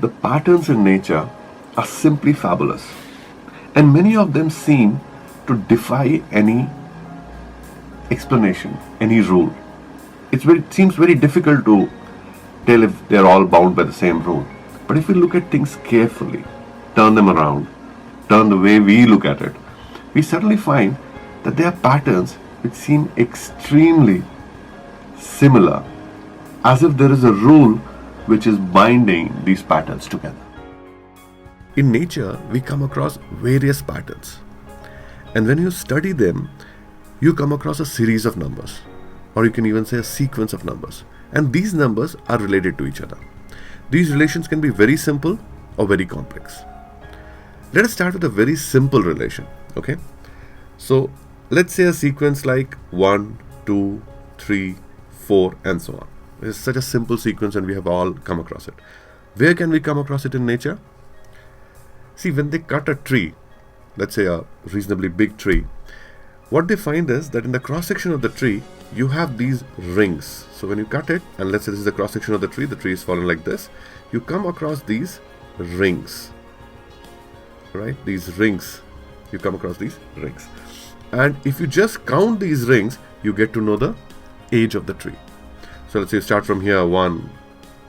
the patterns in nature are simply fabulous, and many of them seem to defy any explanation, any rule. It seems very difficult to tell if they're all bound by the same rule. But if we look at things carefully, turn them around, turn the way we look at it, we suddenly find that there are patterns which seem extremely similar, as if there is a rule which is binding these patterns together. In nature, we come across various patterns, and when you study them, you come across a series of numbers, or you can even say a sequence of numbers, and these numbers are related to each other. These relations can be very simple or very complex. Let us start with a very simple relation, okay? So let's say a sequence like 1, 2, 3, 4, and so on. It's such a simple sequence, and we have all come across it. Where can we come across it in nature? See, when they cut a tree, let's say a reasonably big tree, what they find is that in the cross section of the tree, you have these rings. So when you cut it, and let's say this is the cross section of the tree is fallen like this, you come across these rings, right? These rings, you come across these rings. And if you just count these rings, you get to know the age of the tree. So let's say you start from here, 1,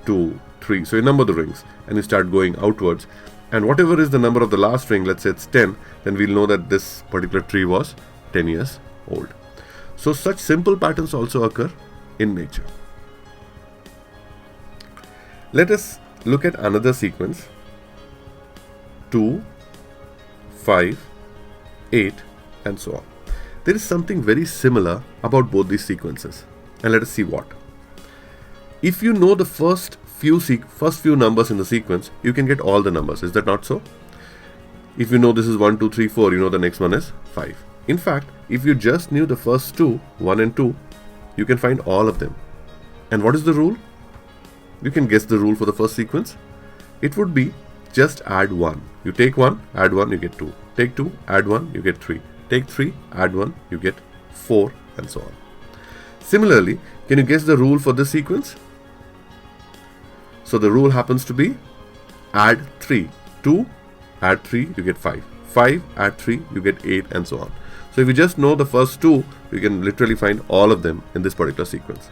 2, 3. So you number the rings, and you start going outwards. And whatever is the number of the last ring, let's say it's 10, then we'll know that this particular tree was 10 years old. So such simple patterns also occur in nature. Let us look at another sequence. 2, 5, 8, and so on. There is something very similar about both these sequences, and let us see what. If you know the first few numbers in the sequence, you can get all the numbers. Is that not so? If you know this is 1, 2, 3, 4, you know the next one is 5. In fact, if you just knew the first two, 1 and 2, you can find all of them. And what is the rule? You can guess the rule for the first sequence. It would be just add 1. You take 1, add 1, you get 2. Take 2, add 1, you get 3. Take 3, add 1, you get 4, and so on. Similarly, can you guess the rule for this sequence? So the rule happens to be add 3. 2, add 3, you get 5. 5, add 3, you get 8, and so on. So if you just know the first two, you can literally find all of them in this particular sequence.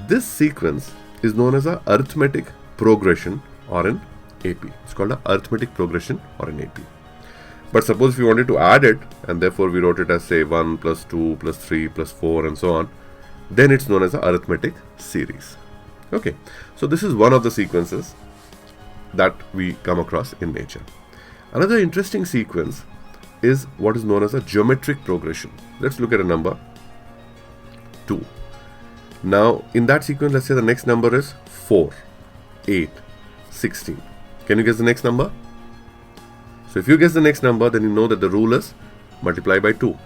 This sequence is known as an arithmetic progression or an AP. It's called an arithmetic progression or an AP. But suppose if you wanted to add it, and therefore we wrote it as say 1 plus 2 plus 3 plus 4 and so on, then it's known as an arithmetic series. Okay, so this is one of the sequences that we come across in nature. Another interesting sequence is what is known as a geometric progression. Let's look at a number 2. Now in that sequence, let's say the next number is 4, 8, 16. Can you guess the next number? So if you guess the next number, then you know that the rule is multiply by 2.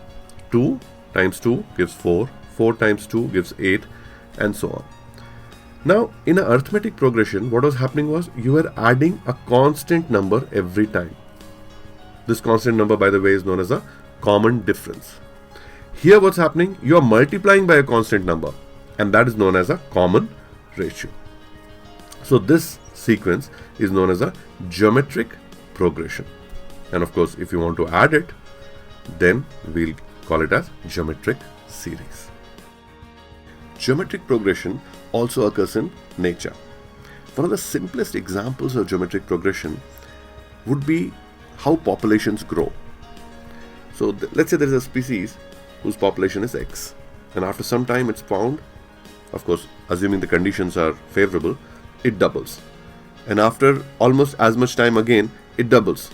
2 times 2 gives 4, 4 times 2 gives 8, and so on. Now in an arithmetic progression, what was happening was you were adding a constant number every time. This constant number, by the way, is known as a common difference. Here what's happening, you are multiplying by a constant number, and that is known as a common ratio. So this sequence is known as a geometric progression. And of course, if you want to add it, then we'll call it as geometric series. Geometric progression also occurs in nature. One of the simplest examples of geometric progression would be how populations grow. So let's say there is a species whose population is X, and after some time it's found, of course assuming the conditions are favorable, it doubles, and after almost as much time again it doubles,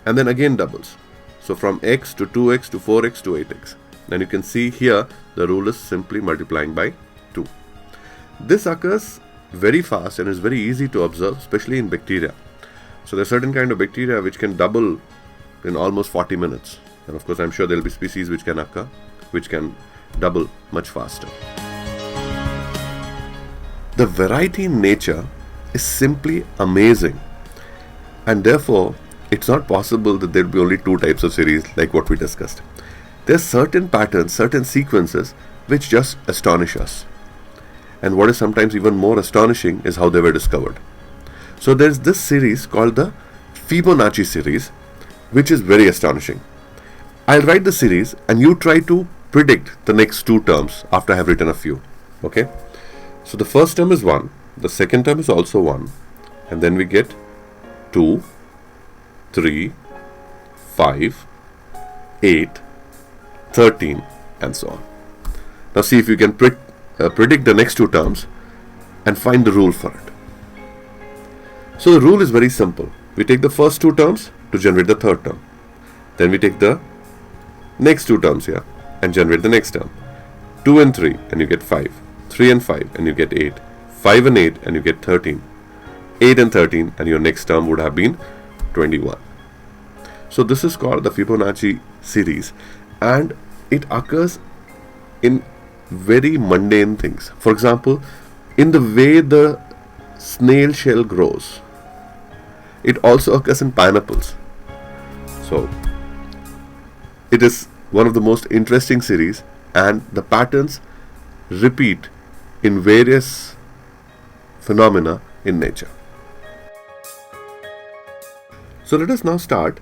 and then again doubles. So from X to 2X to 4X to 8X. Then you can see here the rule is simply multiplying by 2. This occurs very fast and is very easy to observe, especially in bacteria. So there are certain kind of bacteria which can double in almost 40 minutes. And of course, I'm sure there will be species which can occur, which can double much faster. The variety in nature is simply amazing. And therefore, it's not possible that there will be only two types of series like what we discussed. There are certain patterns, certain sequences which just astonish us. And what is sometimes even more astonishing is how they were discovered. So there's this series called the Fibonacci series, which is very astonishing. I'll write the series and you try to predict the next two terms after I have written a few. Okay? So the first term is 1, the second term is also 1, and then we get 2, 3, 5, 8, 13, and so on. Now see if you can predict the next two terms and find the rule for it. So the rule is very simple. We take the first two terms to generate the third term. Then we take the next two terms here and generate the next term. 2 and 3 and you get 5. 3 and 5 and you get 8. 5 and 8 and you get 13. 8 and 13 and your next term would have been 21. So this is called the Fibonacci series, and it occurs in very mundane things. For example, in the way the snail shell grows. It also occurs in pineapples. So it is one of the most interesting series, and the patterns repeat in various phenomena in nature. So let us now start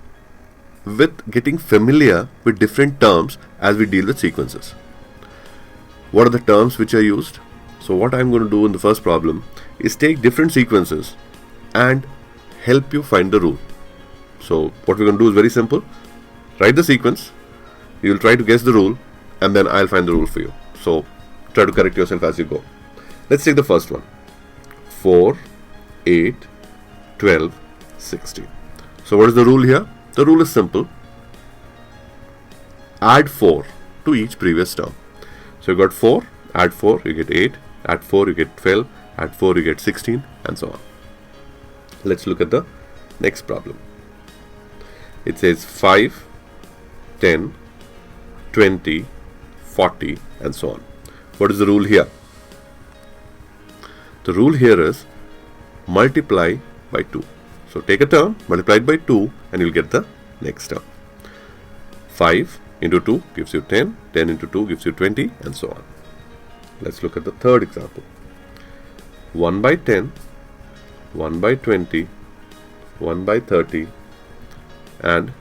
with getting familiar with different terms as we deal with sequences. What are the terms which are used? So what I'm going to do in the first problem is take different sequences and help you find the rule. So what we're going to do is very simple. Write the sequence, you will try to guess the rule, and then I'll find the rule for you. So try to correct yourself as you go. Let's take the first one. 4, 8, 12, 16. So what is the rule here? The rule is simple. Add 4 to each previous term. So you got 4, add 4, you get 8, add 4, you get 12, add 4, you get 16, and so on. Let's look at the next problem. It says 5, 10, 20, 40, and so on. What is the rule here? The rule here is multiply by 2. So take a term, multiply it by 2, and you'll get the next term. 5 into 2 gives you 10, 10 into 2 gives you 20, and so on. Let's look at the third example. 1 by 10, 1 by 20, 1 by 30, and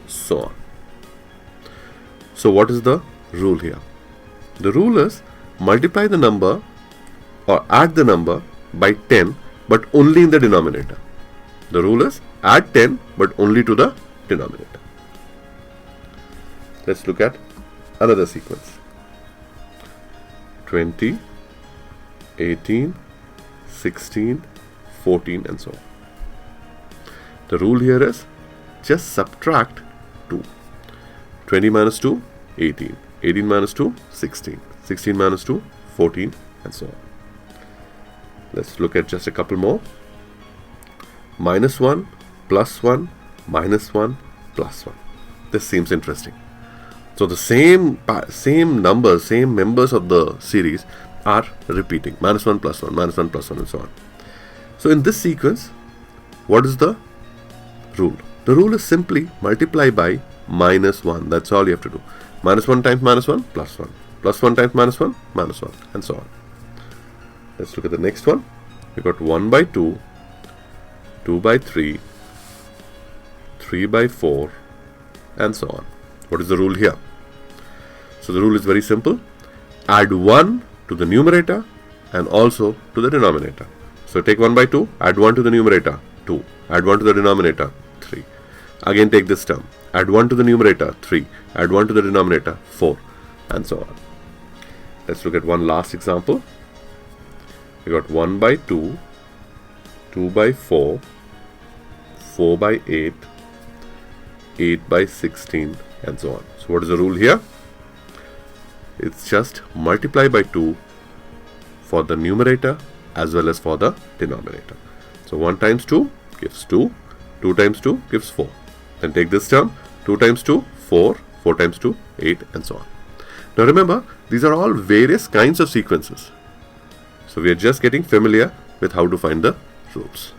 so on. So what is the rule here? The rule is multiply the number or add the number by 10, but only in the denominator. The rule is add 10 but only to the denominator. Let's look at another sequence. 20, 18, 16, 14, and so on. The rule here is just subtract 2. 20 minus 2, 18. 18 minus 2, 16. 16 minus 2, 14, and so on. Let's look at just a couple more. Minus 1, plus 1, minus 1, plus 1. This seems interesting. So the same numbers, same members of the series are repeating. Minus 1, plus 1, minus 1, plus 1, and so on. So in this sequence, what is the rule? The rule is simply multiply by minus 1. That's all you have to do. Minus 1 times minus 1, plus 1. Plus 1 times minus 1, minus 1, and so on. Let's look at the next one. We got 1 by 2, 2 by 3, 3 by 4, and so on. What is the rule here? So the rule is very simple. Add 1 to the numerator and also to the denominator. So take 1 by 2, add 1 to the numerator, 2. Add 1 to the denominator, 3. Again take this term. Add 1 to the numerator, 3. Add 1 to the denominator, 4. And so on. Let's look at one last example. We got 1 by 2, 2 by 4, 4 by 8, 8 by 16, and so on. So what is the rule here? It's just multiply by 2 for the numerator as well as for the denominator. So 1 times 2 gives 2, 2 times 2 gives 4. Then take this term, 2 times 2, 4, 4 times 2, 8, and so on. Now remember, these are all various kinds of sequences. So we are just getting familiar with how to find the rules.